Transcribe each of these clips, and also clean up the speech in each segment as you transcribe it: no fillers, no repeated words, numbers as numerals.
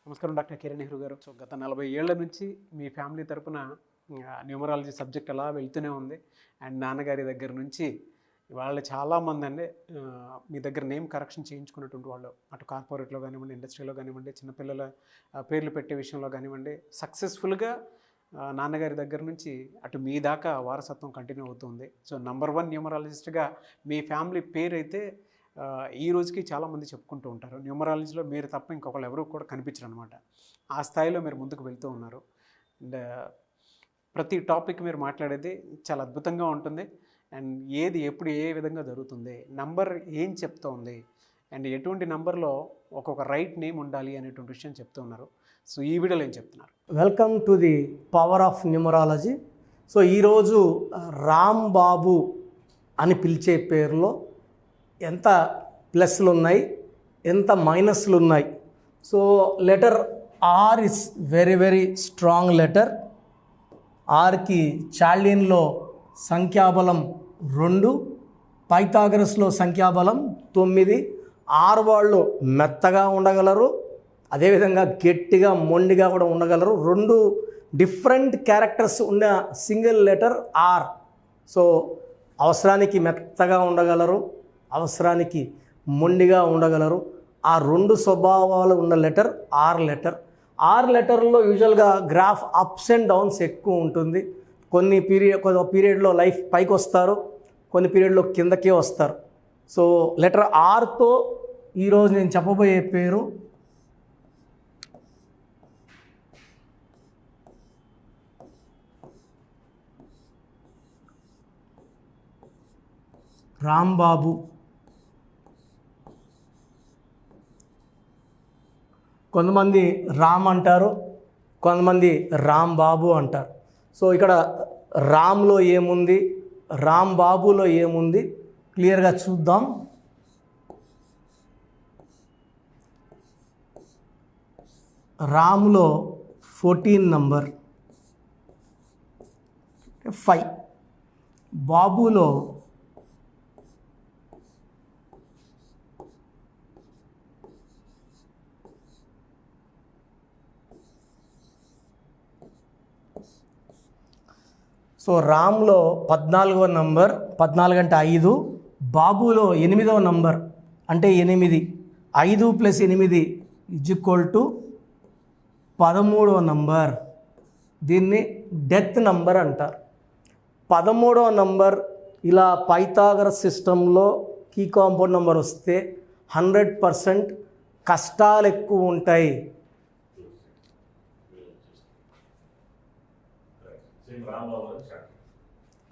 నమస్కారం డాక్టర్ కిరణ్ నెహ్రూ గారు. సో గత 40 ఏళ్ల నుంచి మీ ఫ్యామిలీ తరపున న్యూమరాలజీ సబ్జెక్ట్ అలా వెళ్తూనే ఉంది. అండ్ నాన్నగారి దగ్గర నుంచి వాళ్ళు చాలామంది అండి మీ దగ్గర నేమ్ కరెక్షన్ చేయించుకున్నటువంటి వాళ్ళు, అటు కార్పొరేట్లో కానివ్వండి, ఇండస్ట్రీలో కానివ్వండి, చిన్నపిల్లల పేర్లు పెట్టే విషయంలో కానివ్వండి, సక్సెస్ఫుల్గా నాన్నగారి దగ్గర నుంచి అటు మీ దాకా వారసత్వం కంటిన్యూ అవుతుంది. సో నంబర్ 1 న్యూమరాలజిస్ట్గా మీ ఫ్యామిలీ పేరు అయితే ఈ రోజుకి చాలామంది చెప్పుకుంటూ ఉంటారు. న్యూమరాలజీలో మీరు తప్ప ఇంకొకళ్ళు ఎవరు కూడా కనిపించరు అనమాట. ఆ స్థాయిలో మీరు ముందుకు వెళ్తూ ఉన్నారు. అండ్ ప్రతి టాపిక్ మీరు మాట్లాడేది చాలా అద్భుతంగా ఉంటుంది. అండ్ ఏది ఎప్పుడు ఏ విధంగా జరుగుతుంది, నంబర్ ఏం చెప్తోంది, అండ్ ఎటువంటి నంబర్లో ఒక్కొక్క రైట్ నేమ్ ఉండాలి అనేటువంటి విషయం చెప్తూ ఉన్నారు. సో ఈ వీడియోలో ఏం చెప్తున్నారు? Welcome to the power of numerology. So ఈరోజు రామ్ బాబు అని పిలిచే పేరులో ఎంత ప్లస్లు ఉన్నాయి, ఎంత మైనస్లు ఉన్నాయి. So letter R is very very strong letter. ఆర్కి చాల్డియన్లో సంఖ్యాబలం 2, పైథాగరస్లో సంఖ్యాబలం 9. ఆరు వాళ్ళు మెత్తగా ఉండగలరు, అదేవిధంగా గట్టిగా మొండిగా కూడా ఉండగలరు. 2 డిఫరెంట్ క్యారెక్టర్స్ ఉన్న సింగిల్ లెటర్ ఆర్. సో అవసరానికి మెత్తగా ఉండగలరు, అవసరానికి మొండిగా ఉండగలరు. ఆ 2 స్వభావాలు ఉన్న లెటర్ ఆర్ లెటర్. ఆర్ లెటర్లో యూజువల్గా గ్రాఫ్ అప్స్ అండ్ డౌన్స్ ఎక్కువ ఉంటుంది. కొన్ని పీరియడ్లో లైఫ్ పైకి వస్తారు, కొన్ని పీరియడ్లో కిందకే వస్తారు. సో లెటర్ ఆర్తో ఈరోజు నేను చెప్పబోయే పేరు రాంబాబు. కొంతమంది రామ్ అంటారు, కొంతమంది రాంబాబు అంటారు. సో ఇక్కడ రామ్లో ఏముంది, రాంబాబులో ఏముంది క్లియర్గా చూద్దాం. రామ్లో 14 నంబర్ 5, బాబులో 14వ నంబర్, 14 అంటే 5, బాబులో 8వ నంబర్ అంటే 8, 5 + 8 = 13వ నంబర్. దీన్ని డెత్ నంబర్ అంటారు. 13వ నంబర్ ఇలా పైథాగరస్ సిస్టంలో కీ కాంపౌండ్ నంబర్ వస్తే 100% కష్టాలు ఎక్కువ ఉంటాయి.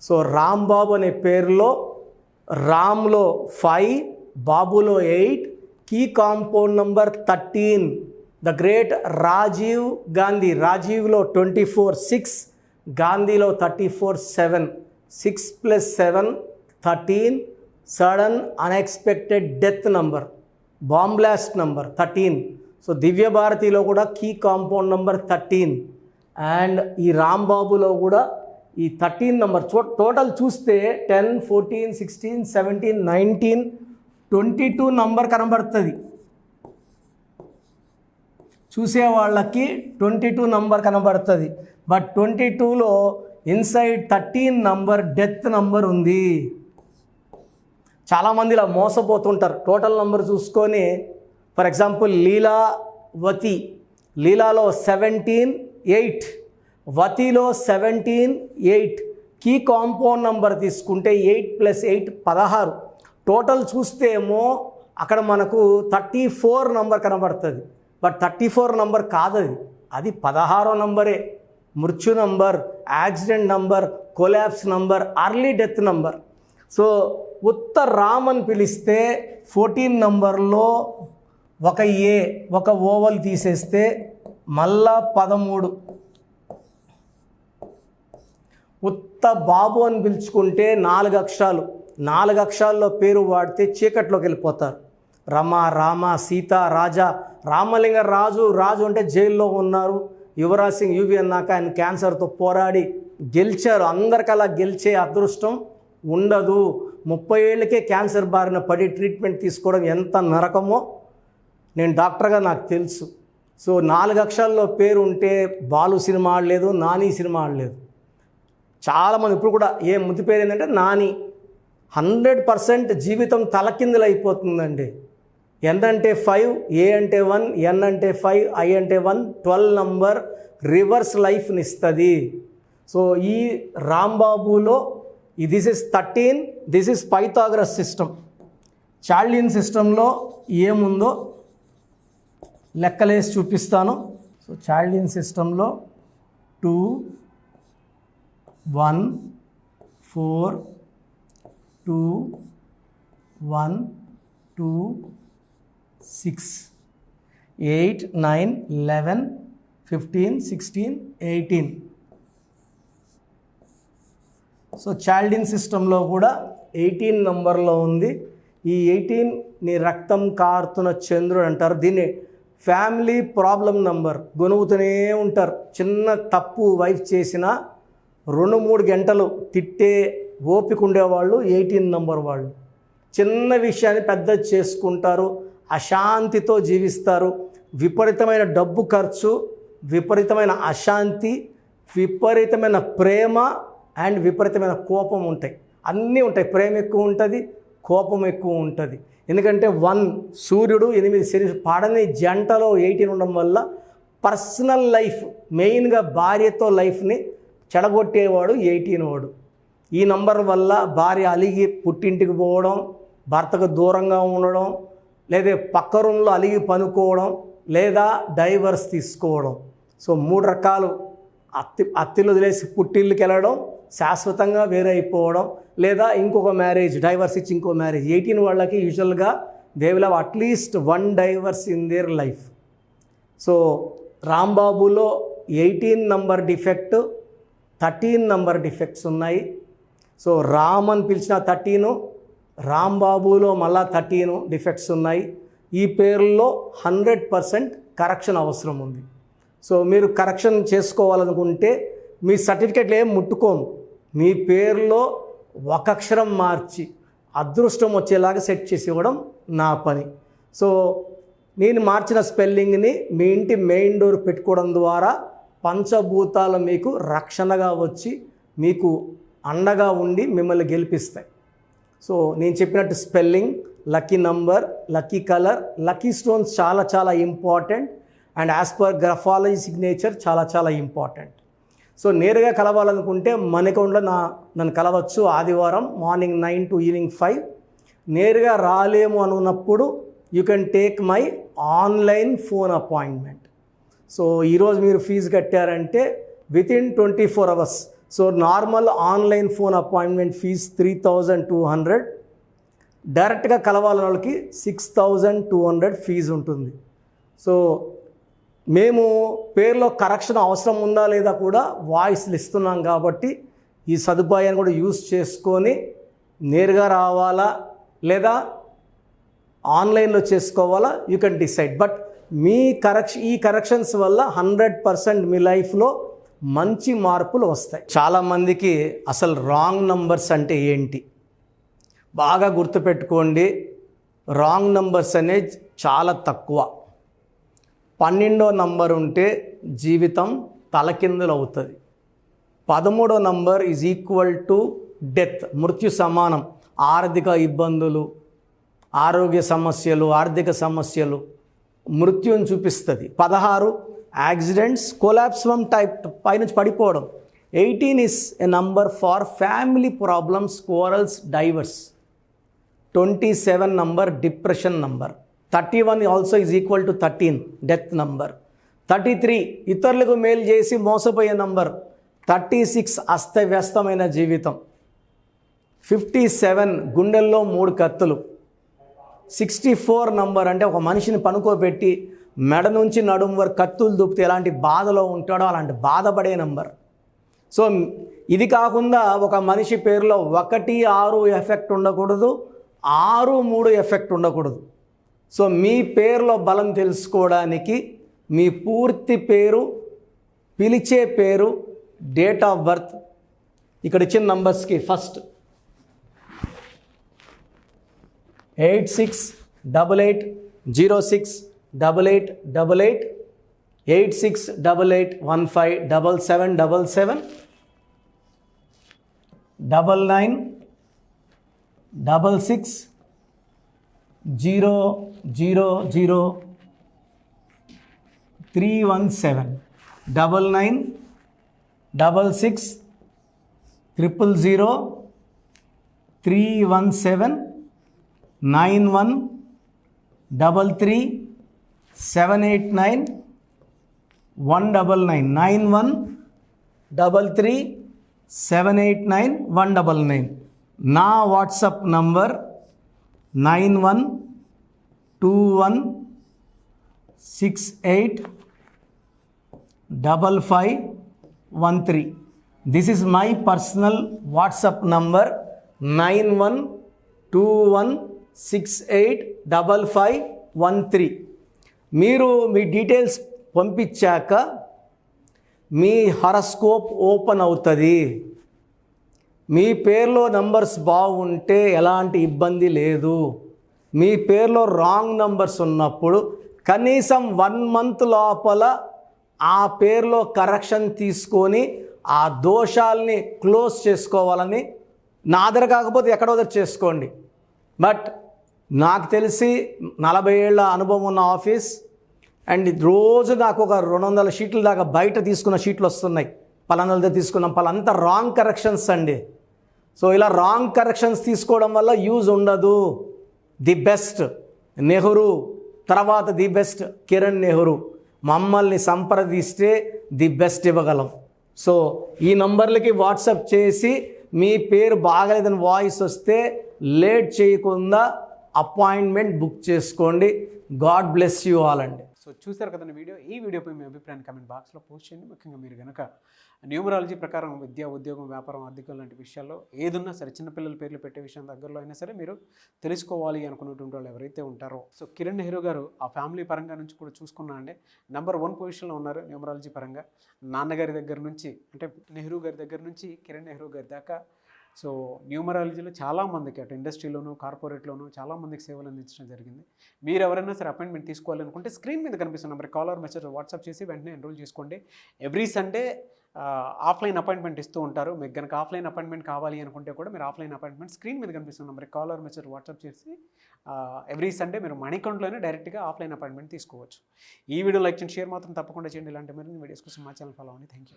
సో రాంబాబు అనే పేరులో రామ్లో 5, బాబులో 8, key compound number 13. The great Rajiv Gandhi, రాజీవ్లో 24, 6, గాంధీలో 34, 7. 6 + 7 13. Sudden unexpected death number, bomb blast number 13. So Divya భారతిలో కూడా కీ కాంపౌండ్ నంబర్ 13. అండ్ ఈ రాంబాబులో కూడా ఈ 13 నంబర్ టోటల్ చూస్తే 10, 14, 16, 17, 19, 22 నంబర్ కనబడుతుంది. చూసే వాళ్ళకి 22 నంబర్ కనబడుతుంది. బట్ 22లో ఇన్సైడ్ 13 నంబర్ డెత్ నంబర్ ఉంది. చాలామంది ఇలా మోసపోతుంటారు. టోటల్ నంబర్ చూసుకొని, ఫర్ ఎగ్జాంపుల్ లీలావతి, లీలాలో 17, 8, వతిలో 17, 8. కీ కాంపౌండ్ నంబర్ తీసుకుంటే 8 + 8 16. టోటల్ చూస్తే ఏమో అక్కడ మనకు 34 నంబర్ కనబడుతుంది. బట్ 34 నంబర్ కాదది, అది 16వ నంబరే. మృత్యు number, accident number, collapse number, early death number. So ఉత్త రామ్ అని పిలిస్తే 14 నంబర్లో ఒక ఏ, ఒక ఓవల్ తీసేస్తే మళ్ళా 13. ఉత్త బాబు అని పిలుచుకుంటే 4 అక్షరాలు, 4 అక్షరాల్లో పేరు వాడితే చీకట్లోకి వెళ్ళిపోతారు. రమ, రామ, సీత, రాజా. రామలింగ రాజు, రాజు అంటే జైల్లో ఉన్నారు. యువరాజ్ సింగ్ యూవి అన్నాక ఆయన క్యాన్సర్తో పోరాడి గెలిచారు. అందరికలా గెలిచే అదృష్టం ఉండదు. 30 ఏళ్ళకే క్యాన్సర్ బారిన పడి ట్రీట్మెంట్ తీసుకోవడం ఎంత నరకమో నేను డాక్టర్గా నాకు తెలుసు. సో 4 అక్షరాల్లో పేరు ఉంటే బాలు సినిమా ఆడలేదు, నాని సినిమా ఆడలేదు. చాలామంది ఇప్పుడు కూడా ఏ ముద్దు పేరు ఏంటంటే నాని. 100% జీవితం తలకిందులైపోతుందండి. ఎన్ అంటే 5, ఏ అంటే 1, ఎన్ అంటే 5, ఐ అంటే 1, 12 నంబర్ రివర్స్ లైఫ్ని ఇస్తుంది. సో ఈ రాంబాబులో this is 13, this is Pythagoras system. Chaldean సిస్టంలో ఏముందో లెక్కలేసి చూపిస్తాను. సో చార్లియన్ సిస్టంలో 2, 1, 4, 2, 1, 2, 6, 8, 9, 11, 15, 16, 18. సో చాల్డిన్ సిస్టంలో కూడా 18 నంబర్లో ఉంది. ఈ 18 ని రక్తం కారుతున్న చంద్రుడు అంటారు. దీన్ని ఫ్యామిలీ ప్రాబ్లం నంబర్. గొనుగుతూనే ఉంటారు. చిన్న తప్పు వైఫ్ చేసినా 2-3 గంటలు తిట్టే ఓపిక ఉండేవాళ్ళు 18 నంబర్ వాళ్ళు. చిన్న విషయాన్ని పెద్ద చేసుకుంటారు, అశాంతితో జీవిస్తారు. విపరీతమైన డబ్బు ఖర్చు, విపరీతమైన అశాంతి, విపరీతమైన ప్రేమ అండ్ విపరీతమైన కోపం ఉంటాయి. అన్నీ ఉంటాయి. ప్రేమ ఎక్కువ ఉంటుంది, కోపం ఎక్కువ ఉంటుంది. ఎందుకంటే 1 సూర్యుడు, 8 శని పాడని జంటలో 18 ఉండడం వల్ల పర్సనల్ లైఫ్, మెయిన్గా భార్యతో లైఫ్ని చెడగొట్టేవాడు 18 వాడు. ఈ నంబర్ వల్ల భార్య అలిగి పుట్టింటికి పోవడం, భర్తకు దూరంగా ఉండడం, లేదా పక్క రూమ్లో అలిగి పనుకోవడం, లేదా డైవర్స్ తీసుకోవడం. సో 3 రకాలు. అత్తిలు వదిలేసి పుట్టిళ్ళకి వెళ్ళడం, శాశ్వతంగా వేరే అయిపోవడం, లేదా ఇంకొక మ్యారేజ్, డైవర్స్ ఇచ్చి ఇంకో మ్యారేజ్. 18 వాళ్ళకి యూజువల్గా they will have at least 1 divorce in their life. So రాంబాబులో 18 నంబర్ డిఫెక్ట్, 13 నంబర్ డిఫెక్ట్స్ ఉన్నాయి. సో రామ్ అని పిలిచిన 13, రాంబాబులో మళ్ళా 13 డిఫెక్ట్స్ ఉన్నాయి. ఈ పేర్లలో 100% కరెక్షన్ అవసరం ఉంది. సో మీరు కరెక్షన్ చేసుకోవాలనుకుంటే మీ సర్టిఫికెట్లు ఏం ముట్టుకోము, మీ పేరులో ఒక అక్షరం మార్చి అదృష్టం వచ్చేలాగా సెట్ చేసి ఇవ్వడం నా పని. సో నేను మార్చిన స్పెల్లింగ్ని మీ ఇంటి మెయిన్ డోర్ పెట్టుకోవడం ద్వారా పంచభూతాలు మీకు రక్షణగా వచ్చి మీకు అండగా ఉండి మిమ్మల్ని గెలిపిస్తాయి. సో నేను చెప్పినట్టు spelling, lucky number, lucky colour, lucky stones చాలా చాలా important. And as per graphology signature చాలా చాలా ఇంపార్టెంట్. సో నేరుగా కలవాలనుకుంటే మనకొండలో నన్ను కలవచ్చు ఆదివారం మార్నింగ్ 9 to ఈవినింగ్ 5. నేరుగా రాలేము అనుకున్నప్పుడు you can take my online phone appointment. So ఈరోజు మీరు ఫీజు కట్టారంటే within 24 hours. So normal online phone appointment fee 3200. డైరెక్ట్గా కలవాలని వాళ్ళకి 6200 ఫీజు ఉంటుంది. సో మేము పేరులో కరెక్షన్ అవసరం ఉందా లేదా కూడా వాయిస్లు ఇస్తున్నాం కాబట్టి ఈ సదుపాయాన్ని కూడా యూజ్ చేసుకొని నేరుగా రావాలా లేదా ఆన్లైన్లో చేసుకోవాలా యూ కెన్ డిసైడ్. బట్ మీ ఈ కరెక్షన్స్ వల్ల 100% మీ లైఫ్లో మంచి మార్పులు వస్తాయి. చాలామందికి అసలు రాంగ్ నంబర్స్ అంటే ఏంటి బాగా గుర్తుపెట్టుకోండి. రాంగ్ నంబర్స్ అనేది చాలా తక్కువ. 12వ నంబర్ ఉంటే జీవితం తలకిందులు అవుతుంది. 13వ number is equal to death, మృత్యు సమానం. ఆర్థిక ఇబ్బందులు, ఆరోగ్య సమస్యలు, ఆర్థిక సమస్యలు మృత్యుని చూపిస్తుంది. 16 యాక్సిడెంట్స్, కొలాప్స్ ఫ్రమ్ టైప్ పైనుంచి పడిపోవడం. 18 is a number far family problems, quarrels, divorce. 27 number depression number. 31 also is equal to 13 death number. 33 ఇతరులకు మేలు చేసి మోసపోయే నంబర్. 36 అస్తవ్యస్తమైన జీవితం. 57 గుండెల్లో 3 కత్తులు. 64 నంబర్ అంటే ఒక మనిషిని పనుకోబెట్టి మెడ నుంచి నడుము వరకు కత్తులు దూపితే ఎలాంటి బాధలో ఉంటాడో అలాంటి బాధపడే నంబర్. సో ఇది కాకుండా ఒక మనిషి పేరులో 1, 6 ఎఫెక్ట్ ఉండకూడదు, 6, 3 ఎఫెక్ట్ ఉండకూడదు. సో మీ పేరులో బలం తెలుసుకోవడానికి మీ పూర్తి పేరు, పిలిచే పేరు, డేట్ ఆఫ్ బర్త్, ఇక్కడ ఇచ్చిన నంబర్స్కి ఫస్ట్ 8688068888 8688157777 9966000317 9966000317 9133789199 నా WhatsApp number 9121685513. This is my personal WhatsApp number 9121685513. మీరు మీ డీటెయిల్స్ పంపించాక మీ హరస్కోప్ ఓపెన్ అవుతుంది. మీ పేరులో నంబర్స్ బాగుంటే ఎలాంటి ఇబ్బంది లేదు. మీ పేరులో రాంగ్ నంబర్స్ ఉన్నప్పుడు కనీసం 1 మంత్ లోపల ఆ పేరులో కరెక్షన్ తీసుకొని ఆ దోషాలని క్లోజ్ చేసుకోవాలని, నా దగ్గర కాకపోతే ఎక్కడో దగ్గర చేసుకోండి. బట్ నాకు తెలిసి 40 ఏళ్ళ అనుభవం ఉన్న ఆఫీస్ అండ్ రోజు నాకు ఒక 200 షీట్ల దాకా బయట తీసుకున్న షీట్లు వస్తున్నాయి. పలానా దగ్గర తీసుకున్నాం, పలానంతా రాంగ్ కరెక్షన్స్ అండి. సో ఇలా రాంగ్ కరెక్షన్స్ తీసుకోవడం వల్ల యూజ్ ఉండదు. ది బెస్ట్ నెహ్రూ, తర్వాత ది బెస్ట్ కిరణ్ నెహ్రూ, మమ్మల్ని సంప్రదిస్తే ది బెస్ట్ ఇవ్వగలం. సో ఈ నంబర్లకి వాట్సాప్ చేసి మీ పేరు బాగలేదని వాయిస్ వస్తే లేట్ చేయకుండా అపాయింట్మెంట్ బుక్ చేసుకోండి. గాడ్ బ్లెస్ యూ ఆల్ అండి. సో చూసారు కదండి వీడియో. ఈ వీడియోపై మీ అభిప్రాయాన్ని కామెంట్ బాక్స్లో పోస్ట్ చేయండి. ముఖ్యంగా మీరు కనుక న్యూమరాలజీ ప్రకారం విద్య, ఉద్యోగం, వ్యాపారం, ఆర్థికం లాంటి విషయాల్లో ఏదున్నా సరే, చిన్నపిల్లల పేర్లు పెట్టే విషయం దగ్గరలో అయినా సరే మీరు తెలుసుకోవాలి అనుకున్నటువంటి వాళ్ళు ఎవరైతే ఉంటారో, సో కిరణ్ నెహ్రూ గారు ఆ ఫ్యామిలీ పరంగా నుంచి కూడా చూసుకున్నా అండి నెంబర్ 1 పొజిషన్లో ఉన్నారు న్యూమరాలజీ పరంగా. నాన్నగారి దగ్గర నుంచి, అంటే నెహ్రూ గారి దగ్గర నుంచి కిరణ్ నెహ్రూ గారి దాకా సో న్యూమరాలజీలో చాలామందికి అటు ఇండస్ట్రీలోను, కార్పొరేట్లోను చాలామందికి సేవలు అందించడం జరిగింది. మీరు ఎవరైనా సరే అపాయింట్మెంట్ తీసుకోవాలనుకుంటే స్క్రీన్ మీద కనిపిస్తున్న నెంబర్ కాలర్ మెసేజ్ వాట్సాప్ చేసి వెంటనే ఎన్రోల్ చేసుకోండి. ఎవ్రీ సండే ఆఫ్లైన్ అపాయింట్మెంట్ ఇస్తూ ఉంటారు. మీకు కనుక ఆఫ్లైన్ అపాయింట్మెంట్ కావాలి అనుకుంటే కూడా మీరు ఆఫ్లైన్ అపాయింట్మెంట్ స్క్రీన్ మీద కనిపిస్తున్న నెంబర్ కాలర్ మెసేజ్ వాట్సాప్ చేసి ఎవ్రీ సండే మీరు మణికొండలోనే డైరెక్ట్గా ఆఫ్లైన్ అపాయింట్మెంట్ తీసుకోవచ్చు. ఈ వీడియో లైక్ చేయండి, షేర్ మాత్రం తప్పకుండా చేయండి. ఇలాంటి మరిన్ని వీడియోస్ కోసం మా ఛానల్ ఫాలో అవ్వండి. Thank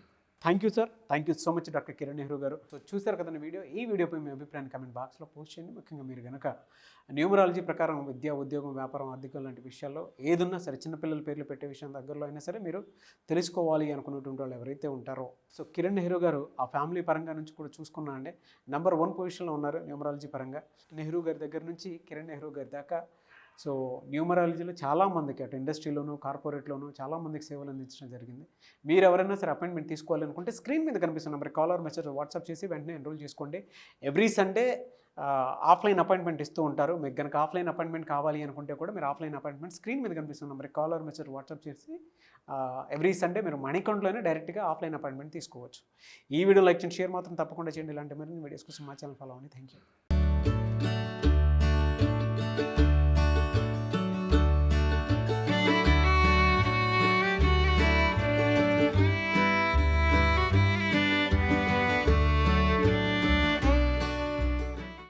you sir. Thank you so much doctor Kiran Nehru గారు. సో చూసారు కదండి వీడియో. ఈ వీడియోపై మీ అభిప్రాయాన్ని కామెంట్ బాక్స్లో పోస్ట్ చేయండి. ముఖ్యంగా మీరు కనుక న్యూమరాలజీ ప్రకారం విద్య, ఉద్యోగం, వ్యాపారం, ఆర్థికం లాంటి విషయాల్లో ఏదున్నా సరే, చిన్నపిల్లల పేర్లు పెట్టే విషయం దగ్గరలో అయినా సరే మీరు తెలుసుకోవాలి అనుకున్నటువంటి వాళ్ళు ఎవరైతే ఉంటారో, సో కిరణ్ నెహ్రూ గారు ఆ ఫ్యామిలీ పరంగా నుంచి కూడా చూసుకున్నా అండి నెంబర్ 1 పొజిషన్లో ఉన్నారు న్యూమరాలజీ పరంగా. నెహ్రూ గారి దగ్గర నుంచి కిరణ్ నెహ్రూ గారి దాకా సో న్యూమరాలజీలో చాలామందికి అటు ఇండస్ట్రీలోను, కార్పొరేట్లోను చాలామందికి సేవలు అందించడం జరిగింది. మీరు ఎవరైనా సరే అపాయింట్మెంట్ తీసుకోవాలనుకుంటే స్క్రీన్ మీద కనిపిస్తున్న నెంబర్ కాలర్ మెసేజ్ వాట్సాప్ చేసి వెంటనే ఎన్రోల్ చేసుకోండి. ఎవ్రీ సండే ఆఫ్లైన్ అపాయింట్మెంట్ ఇస్తూ ఉంటారు. మీకు కనుక ఆఫ్లైన్ అపాయింట్మెంట్ కావాలి అనుకుంటే కూడా మీరు ఆఫ్లైన్ అపాయింట్మెంట్ స్క్రీన్ మీద కనిపిస్తున్న నెంబర్ కాలర్ మెసేజ్ వాట్సాప్ చేసి ఎవ్రీ సండే మీరు మణికొండలోనే డైరెక్ట్గా ఆఫ్లైన్ అపాయింట్మెంట్ తీసుకోవచ్చు. ఈ వీడియో లైక్ చేయండి, షేర్ మాత్రం తప్పకుండా చేయండి. ఇలాంటి మరిన్ని వీడియోస్ కోసం మా ఛానల్ ఫాలో అవ్వండి. Thank you.